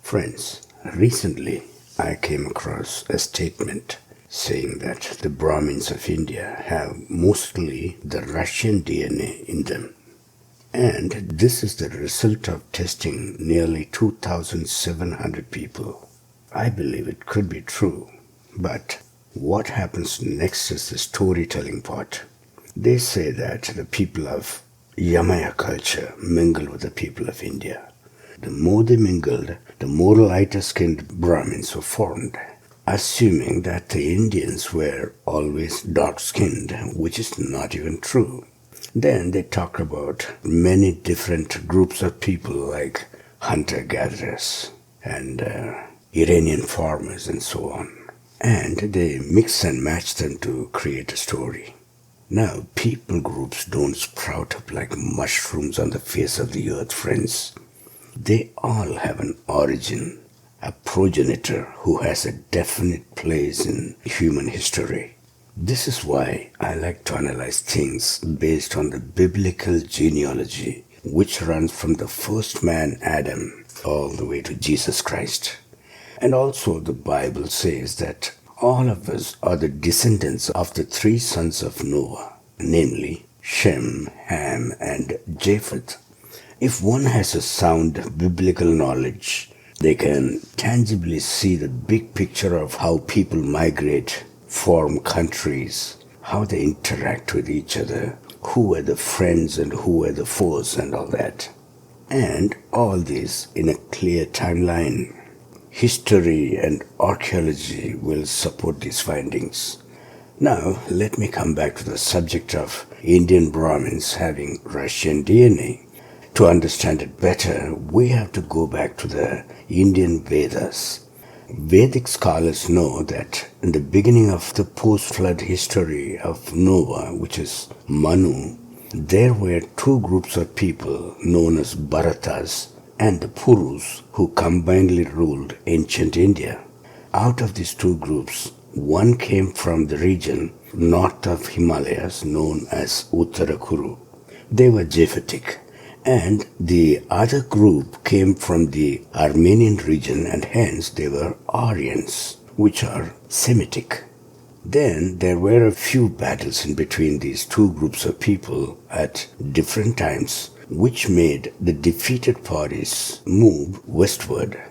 Friends, recently I came across a statement saying that the Brahmins of India have mostly the Russian DNA in them. And this is the result of testing nearly 2,700 people. I believe it could be true, but what happens next is the storytelling part. They say that the people of Yamaya culture mingle with the people of India. The more they mingled, the more lighter-skinned Brahmins were formed, assuming that the Indians were always dark-skinned, which is not even true. Then they talk about many different groups of people like hunter-gatherers and Iranian farmers and so on. And they mix and match them to create a story. Now, people groups don't sprout up like mushrooms on the face of the earth, friends. They all have an origin, a progenitor who has a definite place in human history. This is why I like to analyze things based on the biblical genealogy, which runs from the first man Adam all the way to Jesus Christ. And also the Bible says that all of us are the descendants of the three sons of Noah, namely Shem, Ham, and Japheth. If one has a sound biblical knowledge, they can tangibly see the big picture of how people migrate, form countries, how they interact with each other, who are the friends and who are the foes and all that. And all this in a clear timeline. History and archaeology will support these findings. Now, let me come back to the subject of Indian Brahmins having Russian DNA. To understand it better, we have to go back to the Indian Vedas. Vedic scholars know that in the beginning of the post-flood history of Noah, which is Manu, there were two groups of people known as Bharatas and the Purus who combinedly ruled ancient India. Out of these two groups, one came from the region north of Himalayas known as Uttarakuru. They were Japhetic. And the other group came from the Armenian region and hence they were Aryans, which are Semitic. Then there were a few battles in between these two groups of people at different times, which made the defeated parties move westward.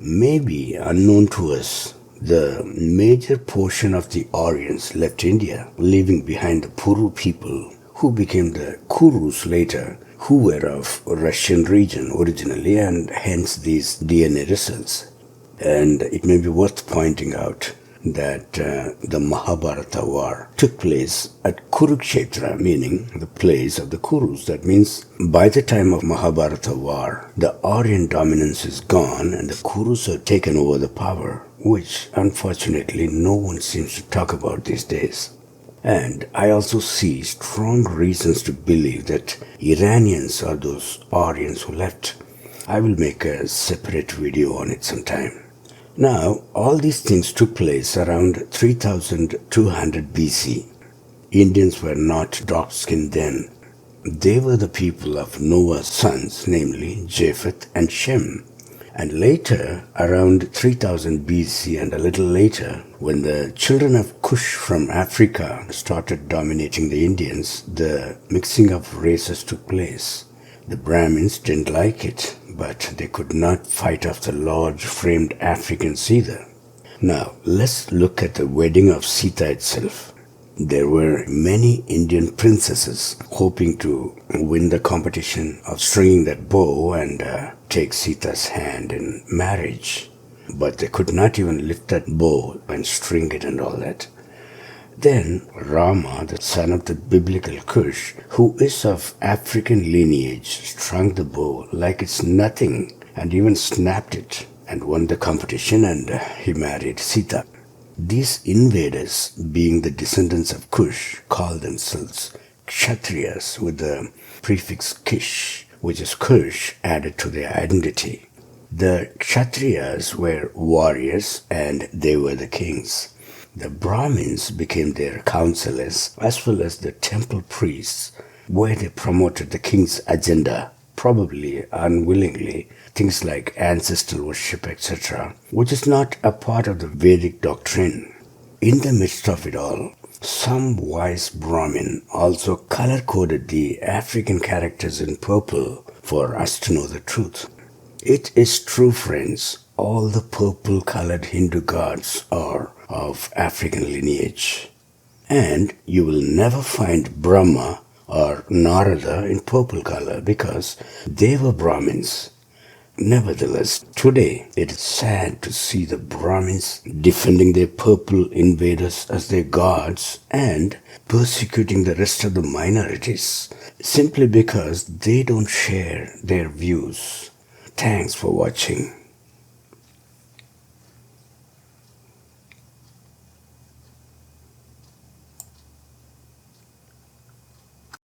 Maybe unknown to us, the major portion of the Aryans left India, leaving behind the Puru people, who became the Kurus later, who were of Russian region originally, and hence these DNA results. And it may be worth pointing out that the Mahabharata war took place at Kurukshetra, meaning the place of the Kurus. That means by the time of Mahabharata war, the Aryan dominance is gone and the Kurus have taken over the power, which unfortunately no one seems to talk about these days. And I also see strong reasons to believe that Iranians are those Aryans who left. I will make a separate video on it sometime. Now, all these things took place around 3200 BC. Indians were not dark-skinned then. They were the people of Noah's sons, namely Japheth and Shem. And later, around 3000 BC and a little later, when the children of Kush from Africa started dominating the Indians, the mixing of races took place. The Brahmins didn't like it, but they could not fight off the large-framed Africans either. Now, let's look at the wedding of Sita itself. There were many Indian princesses hoping to win the competition of stringing that bow and take Sita's hand in marriage. But they could not even lift that bow and string it and all that. Then Rama, the son of the biblical Kush, who is of African lineage, strung the bow like it's nothing and even snapped it and won the competition, and he married Sita. These invaders, being the descendants of Kush, call themselves Kshatriyas with the prefix Kish, which is Kush, added to their identity. The Kshatriyas were warriors and they were the kings. The Brahmins became their counselors as well as the temple priests, where they promoted the king's agenda. probably unwillingly, things like ancestral worship, etc., which is not a part of the Vedic doctrine. In the midst of it all, some wise Brahmin also color-coded the African characters in purple for us to know the truth. It is true, friends, all the purple-colored Hindu gods are of African lineage. And you will never find Brahma or Narada in purple color because they were Brahmins. Nevertheless, today it is sad to see the Brahmins defending their purple invaders as their gods and persecuting the rest of the minorities simply because they don't share their views. Thanks for watching.